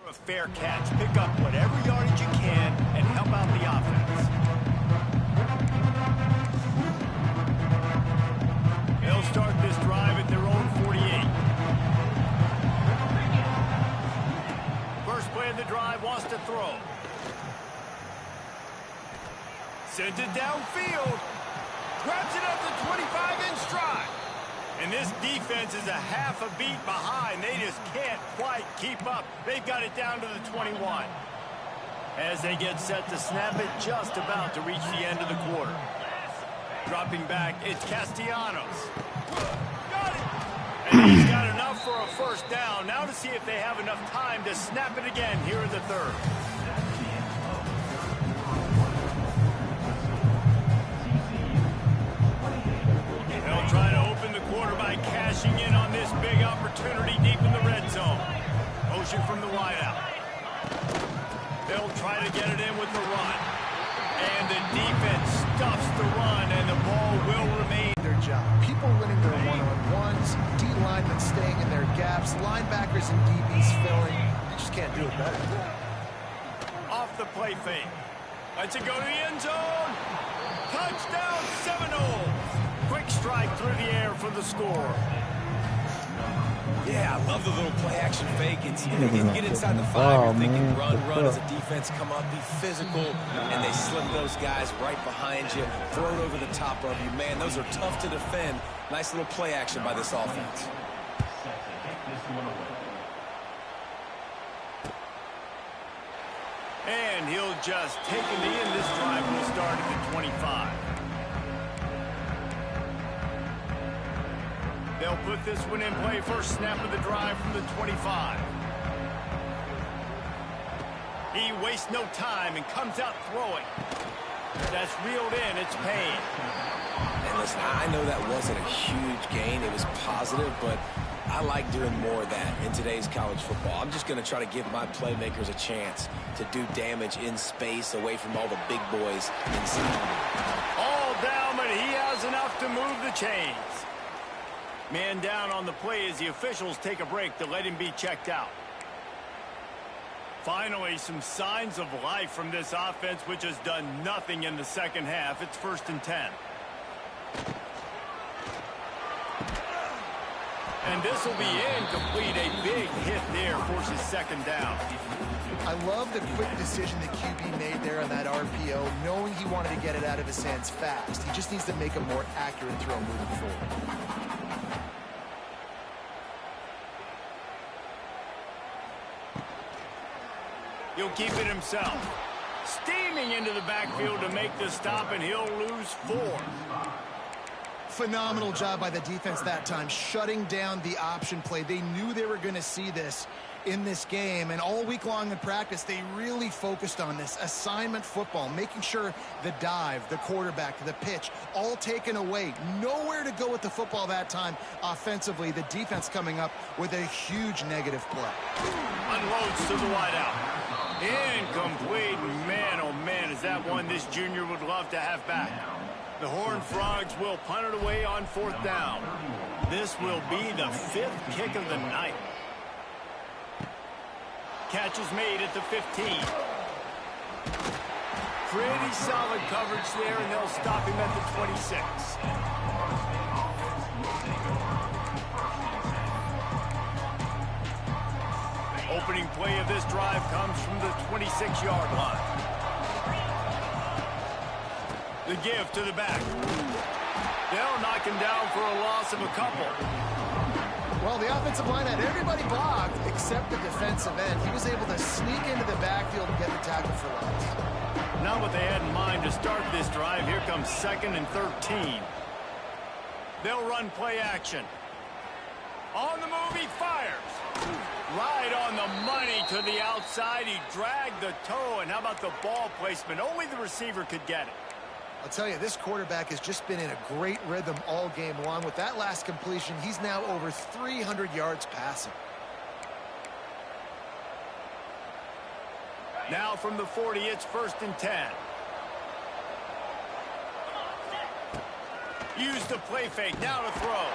A fair catch. Pick up whatever yardage you can and help out the offense. They'll start this drive at their own 48. First play of the drive, wants to throw. Sends it downfield. Grabs it up the 25 in stride. And this defense is a half a beat behind. They just can't quite keep up. They've got it down to the 21. As they get set to snap it, just about to reach the end of the quarter. Dropping back, it's Castellanos. Got it! And he's got enough for a first down. Now to see if they have enough time to snap it again here in the 3rd. They'll try to open the quarter by cashing in on this big opportunity deep in the red zone. Motion from the wideout. They'll try to get it in with the run. And the defense stuffs the run, and the ball will remain. Their job. People linebackers and DBs filling. You just can't do it better. Off the play fake. Lets it go to the end zone. Touchdown Seminoles. Quick strike through the air for the score. Yeah, I love the little play-action fake. It's, you get inside the 5, you're thinking run as a defense, come up, be physical, and they slip those guys right behind you, throw it over the top of you. Man, those are tough to defend. Nice little play action by this offense. And he'll just take a knee, and this drive will start at the 25. They'll put this one in play. First snap of the drive from the 25. He wastes no time and comes out throwing. That's reeled in. It's paid. And listen, I know that wasn't a huge gain. It was positive, but I like doing more of that in today's college football. I'm just going to try to give my playmakers a chance to do damage in space away from all the big boys inside. All down, but he has enough to move the chains. Man down on the play as the officials take a break to let him be checked out. Finally, some signs of life from this offense, which has done nothing in the second half. It's 1st and 10. And this will be incomplete. A big hit there forces 2nd down. I love the quick decision the QB made there on that RPO, knowing he wanted to get it out of his hands fast. He just needs to make a more accurate throw moving forward. He'll keep it himself. Steaming into the backfield to make the stop, and he'll lose 4. Phenomenal job by the defense that time, shutting down the option play. They knew they were going to see this in this game, and all week long in practice, they really focused on this assignment football, making sure the dive, the quarterback, the pitch, all taken away. Nowhere to go with the football that time offensively. The defense coming up with a huge negative play. Unloads to the wideout. Incomplete. Man, oh man, is that one this junior would love to have back. The Horned Frogs will punt it away on 4th down. This will be the 5th kick of the night. Catch is made at the 15. Pretty solid coverage there, and they'll stop him at the 26. Opening play of this drive comes from the 26-yard line. The give to the back. They'll knock him down for a loss of a couple. Well, the offensive line had everybody blocked except the defensive end. He was able to sneak into the backfield and get the tackle for loss. Not what they had in mind to start this drive. Here comes 2nd and 13. They'll run play action. On the move, he fires. Right on the money to the outside. He dragged the toe, and how about the ball placement? Only the receiver could get it. I'll tell you, this quarterback has just been in a great rhythm all game long. With that last completion, he's now over 300 yards passing. Now from the 40, it's 1st and 10. Use the play fake, now to throw.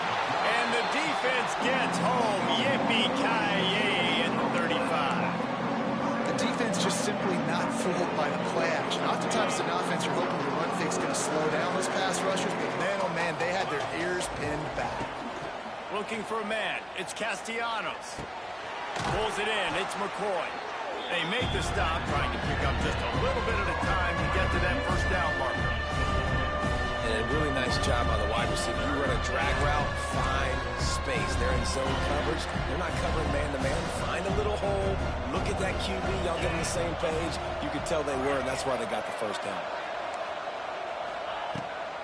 And the defense gets home. Yippee-ki-yay at the 35. The defense just simply not fooled by the play action. Oftentimes in offense, you're hoping the run fake's going to slow down those pass rushers, but man, oh man, they had their ears pinned back. Looking for a man. It's Castellanos. Pulls it in. It's McCoy. They make the stop, trying to pick up just a little bit at a time to get to that 1st down marker. And a really nice job by the wide receiver. You run a drag route, find space. They're in zone coverage. They're not covering man-to-man. Find a little hole. Look at that QB. Y'all get on the same page. You could tell they were, and that's why they got the 1st down.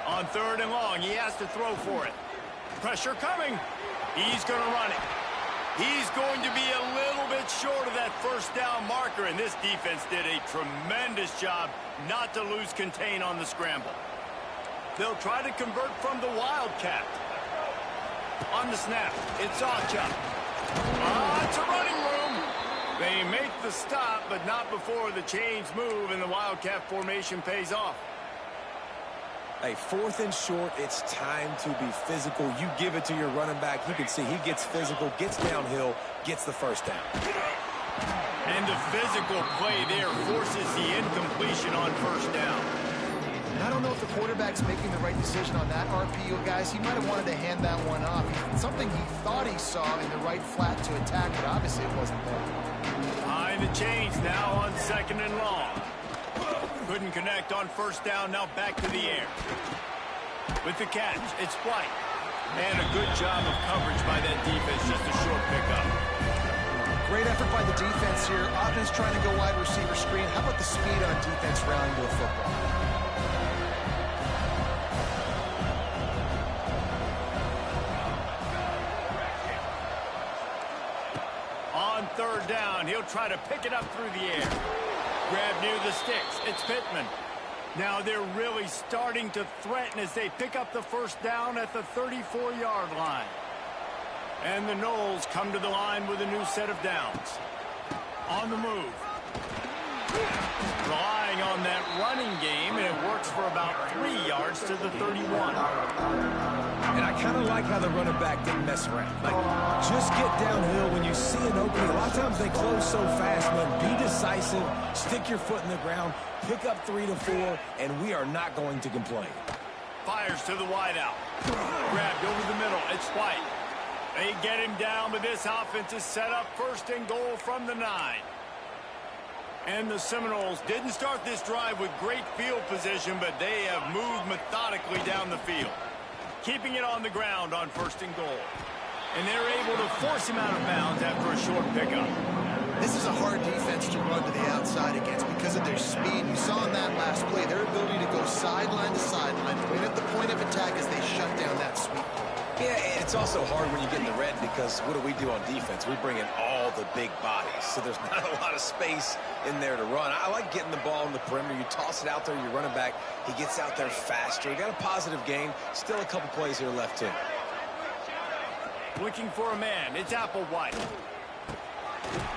On 3rd and long, he has to throw for it. Pressure coming. He's going to run it. He's going to be a little bit short of that 1st down marker, and this defense did a tremendous job not to lose contain on the scramble. They'll try to convert from the Wildcat. On the snap, it's Ocha. It's a running room. They make the stop, but not before the chains move and the Wildcat formation pays off. Hey, 4th and short, it's time to be physical. You give it to your running back. You can see he gets physical, gets downhill, gets the first down. And the physical play there forces the incompletion on first down. And I don't know if the quarterback's making the right decision on that RPO, guys. He might have wanted to hand that one off. Something he thought he saw in the right flat to attack, but obviously it wasn't there. Behind the chains now on 2nd and long. Couldn't connect on first down, now back to the air. With the catch, it's White. And a good job of coverage by that defense, just a short pickup. Great effort by the defense here. Offense trying to go wide receiver screen. How about the speed on defense rallying to a football? On 3rd down, he'll try to pick it up through the air. Grab near the sticks. It's Pittman. Now they're really starting to threaten as they pick up the first down at the 34-yard line. And the Noles come to the line with a new set of downs. On the move. Relying on that running game, and it works for about 3 yards to the 31. And I kind of like how the running back didn't mess around. Like, just get downhill when you see an opening. A lot of times they close so fast, man. Be decisive, stick your foot in the ground, pick up 3 to 4, and we are not going to complain. Fires to the wideout. Grabbed over the middle. It's White. They get him down, but this offense is set up 1st and goal from the 9. And the Seminoles didn't start this drive with great field position, but they have moved methodically down the field, keeping it on the ground on 1st and goal. And they're able to force him out of bounds after a short pickup. This is a hard defense to run to the outside against because of their speed. You saw in that last play their ability to go sideline to sideline, win at the point of attack as they shut down that sweep. Yeah, and it's also hard when you get in the red because what do on defense? We bring in all the big bodies, so there's not a lot of space in there to run. I like getting the ball in the perimeter. You toss it out there, you run it back. He gets out there faster. He got a positive game. Still a couple plays here left in. Looking for a man. It's Applewhite.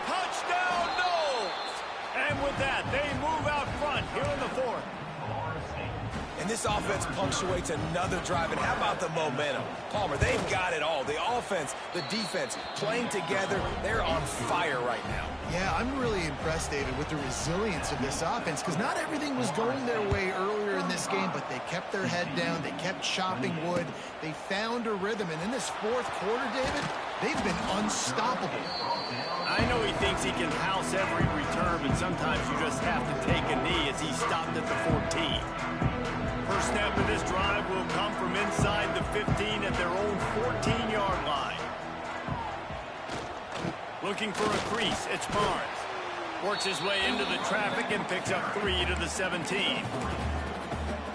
Touchdown, Noles! And with that, they move out front here in the 4th. And this offense punctuates another drive. And how about the momentum? Palmer, they've got it all. The offense, the defense, playing together. They're on fire right now. Yeah, I'm really impressed, David, with the resilience of this offense because not everything was going their way earlier in this game, but they kept their head down. They kept chopping wood. They found a rhythm. And in this 4th quarter, David, they've been unstoppable. I know he thinks he can house every return, but sometimes you just have to take a knee as he stopped at the 14. First snap of this drive will come from inside the 15 at their own 14-yard line. Looking for a crease, it's Barnes. Works his way into the traffic and picks up 3 to the 17.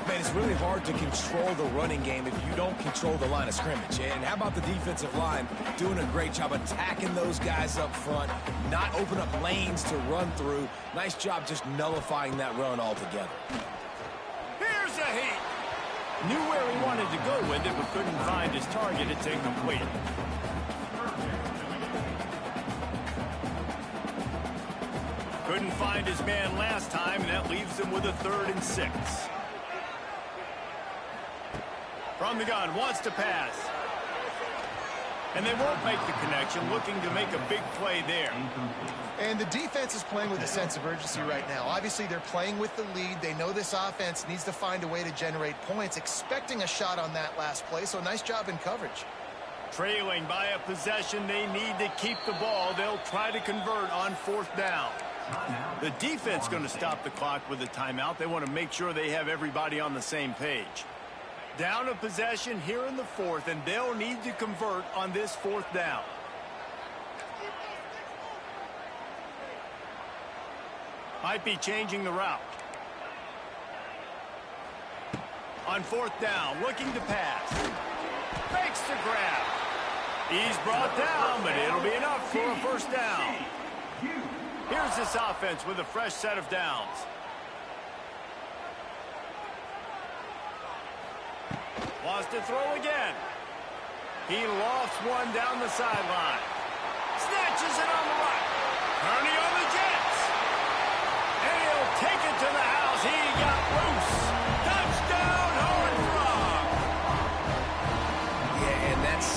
Man, it's really hard to control the running game if you don't control the line of scrimmage. And how about the defensive line doing a great job attacking those guys up front, not open up lanes to run through. Nice job just nullifying that run altogether. Here's a heat. Knew where he wanted to go with it, but couldn't find his target. It's incomplete. Couldn't find his man last time, and that leaves him with a 3rd and 6. From the gun, wants to pass. And they won't make the connection, looking to make a big play there. And the defense is playing with a sense of urgency right now. Obviously, they're playing with the lead. They know this offense needs to find a way to generate points, expecting a shot on that last play, so nice job in coverage. Trailing by a possession, they need to keep the ball. They'll try to convert on 4th down. The defense going to stop the clock with a timeout. They want to make sure they have everybody on the same page. Down a possession here in the 4th, and they'll need to convert on this 4th down. Might be changing the route. On 4th down, looking to pass. Fakes the grab. He's brought down, but it'll be enough for a first down. Here's this offense with a fresh set of downs. Wants to throw again. He lofts one down the sideline. Snatches it on the right. Kearney on the Jets. And he'll take it to the house. He got loose. Touchdown, Horned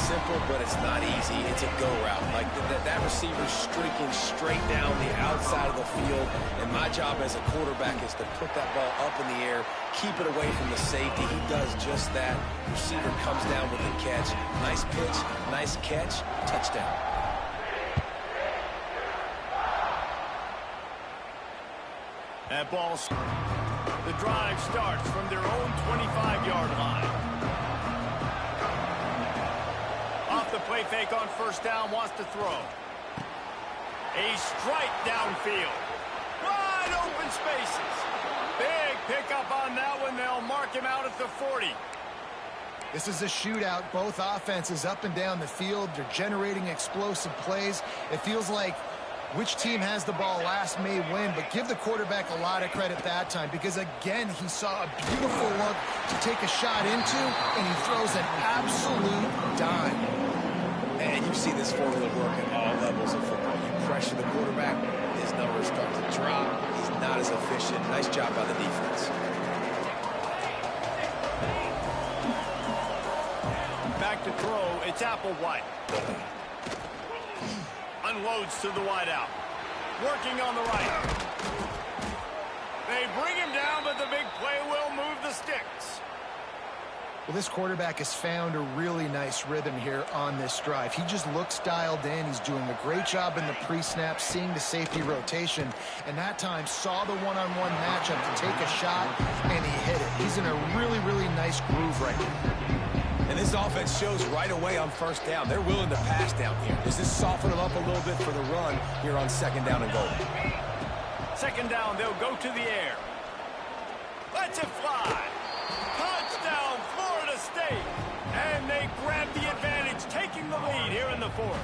simple, but it's not easy. It's a go route. Like that receiver's streaking straight down the outside of the field, and my job as a quarterback is to put that ball up in the air, keep it away from the safety. He does just that. Receiver comes down with the catch. Nice pitch, nice catch, touchdown. That ball, the drive starts from their own 25-yard line. Off the play fake on first down, wants to throw. A strike downfield. Wide open spaces. Big pickup on that one. They'll mark him out at the 40. This is a shootout. Both offenses up and down the field. They're generating explosive plays. It feels like which team has the ball last may win, but give the quarterback a lot of credit that time because, again, he saw a beautiful look to take a shot into, and he throws an absolute dime. And you see this formula work at all levels of football. You pressure the quarterback, his numbers start to drop. He's not as efficient. Nice job by the defense. Back to throw, it's Applewhite. Unloads to the wideout. Working on the right. They bring him down, but the big play will move the sticks. Well, this quarterback has found a really nice rhythm here on this drive. He just looks dialed in. He's doing a great job in the pre-snap, seeing the safety rotation, and that time saw the one-on-one matchup to take a shot, and he hit it. He's in a really, really nice groove right now. And this offense shows right away on first down. They're willing to pass down here. Does this soften them up a little bit for the run here on second down and goal? Second down, they'll go to the air. Lets it fly. Touchdown, Florida State. And they grab the advantage, taking the lead here in the fourth.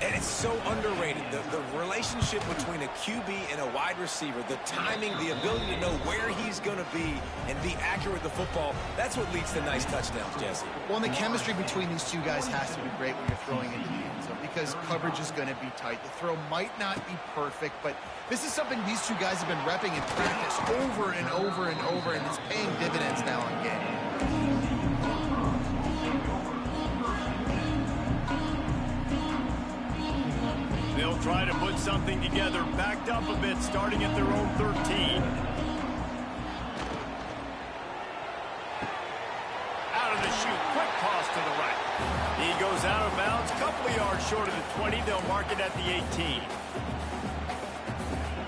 And it's so underrated. The relationship between a QB and a wide receiver, the timing, the ability to know where he's going to be and be accurate with the football, that's what leads to nice touchdowns, Jesse. Well, and the chemistry between these two guys has to be great when you're throwing into the end zone because coverage is going to be tight. The throw might not be perfect, but this is something these two guys have been repping in practice over and over and over, and it's paying dividends now in game. They'll try to put something together, backed up a bit, starting at their own 13. Out of the chute, quick toss to the right. He goes out of bounds, a couple of yards short of the 20. They'll mark it at the 18.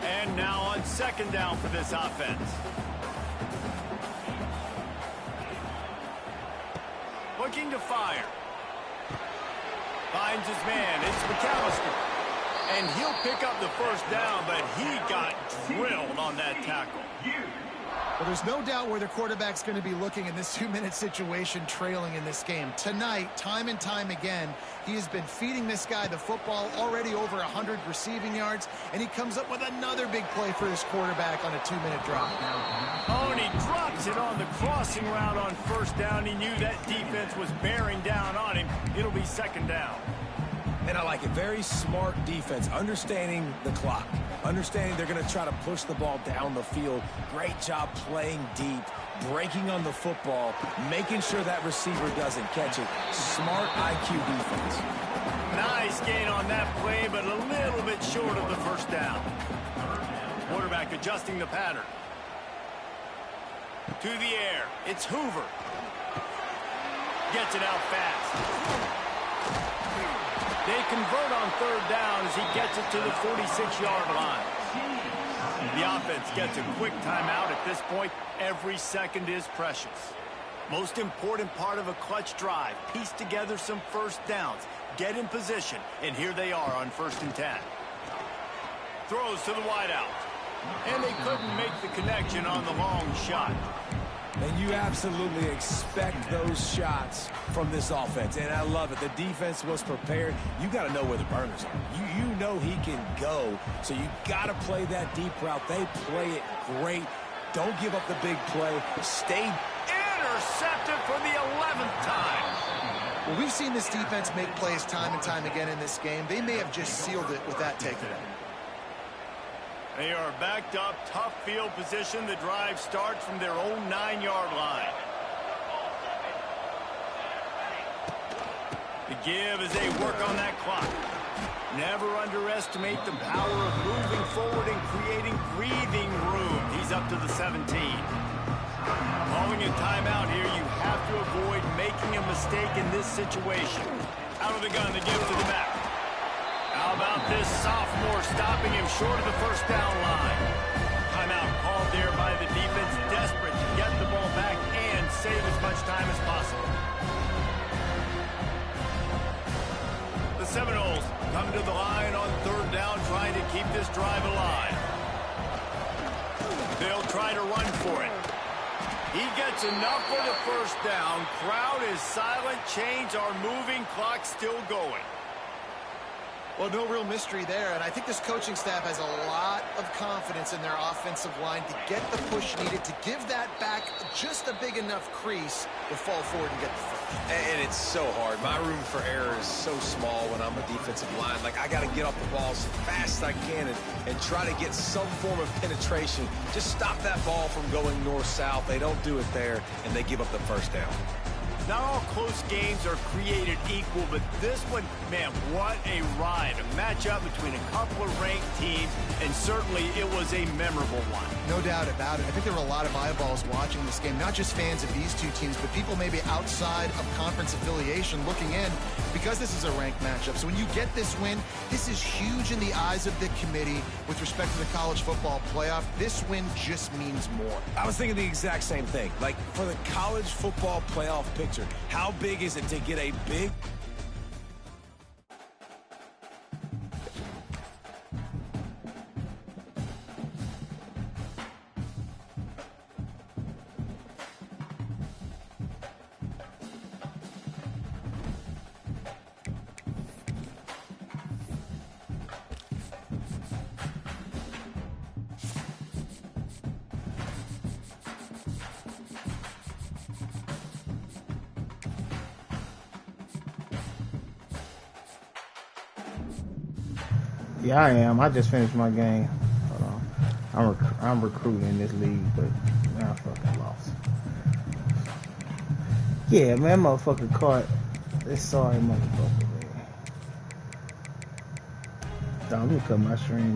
And now on second down for this offense. Looking to fire. Finds his man. It's McAllister. And he'll pick up the first down, but he got drilled on that tackle. Well, there's no doubt where the quarterback's going to be looking in this 2-minute situation trailing in this game. Tonight, time and time again, he has been feeding this guy the football, already over 100 receiving yards, and he comes up with another big play for his quarterback on a 2-minute drop. Oh, and he drops it on the crossing route on first down. He knew that defense was bearing down on him. It'll be second down. And I like it. Very smart defense, understanding the clock, understanding they're going to try to push the ball down the field. Great job playing deep, breaking on the football, making sure that receiver doesn't catch it. Smart IQ defense. Nice gain on that play, but a little bit short of the first down. Quarterback adjusting the pattern. To the air. It's Hoover. Gets it out fast. They convert on third down as he gets it to the 46-yard line. The offense gets a quick timeout at this point. Every second is precious. Most important part of a clutch drive. Piece together some first downs. Get in position. And here they are on 1st and 10. Throws to the wideout. And they couldn't make the connection on the long shot. And you absolutely expect those shots from this offense. And I love it. The defense was prepared. You got to know where the burners are. You know he can go. So you got to play that deep route. They play it great. Don't give up the big play. Stay intercepted for the 11th time. Well, we've seen this defense make plays time and time again in this game. They may have just sealed it with that takeaway. They are backed up, tough field position. The drive starts from their own 9-yard line. The give as they work on that clock. Never underestimate the power of moving forward and creating breathing room. He's up to the 17. Calling a timeout here, you have to avoid making a mistake in this situation. Out of the gun, the give to the back. How about this sophomore stopping him short of the first down line? Timeout called there by the defense, desperate to get the ball back and save as much time as possible. The Seminoles come to the line on third down, trying to keep this drive alive. They'll try to run for it. He gets enough for the first down. Crowd is silent. Chains are moving. Clock still going. Well, no real mystery there, and I think this coaching staff has a lot of confidence in their offensive line to get the push needed, to give that back just a big enough crease to fall forward and get the first. And it's so hard. My room for error is so small when I'm a defensive line. Like, I got to get off the ball as fast as I can and try to get some form of penetration. Just stop that ball from going north-south. They don't do it there, and they give up the first down. Not all close games are created equal, but this one, man, what a ride. A matchup between a couple of ranked teams, and certainly it was a memorable one. No doubt about it. I think there were a lot of eyeballs watching this game, not just fans of these two teams, but people maybe outside of conference affiliation looking in, because this is a ranked matchup. So when you get this win, this is huge in the eyes of the committee with respect to the college football playoff. This win just means more. I was thinking the exact same thing. Like, for the college football playoff picture, how big is it to get a big... Yeah, I am. I just finished my game. Hold on. I'm recruiting in this league, but man, I fucking lost. Yeah, man, motherfucker caught this sorry motherfucker, man. Dog, let me cut my stream.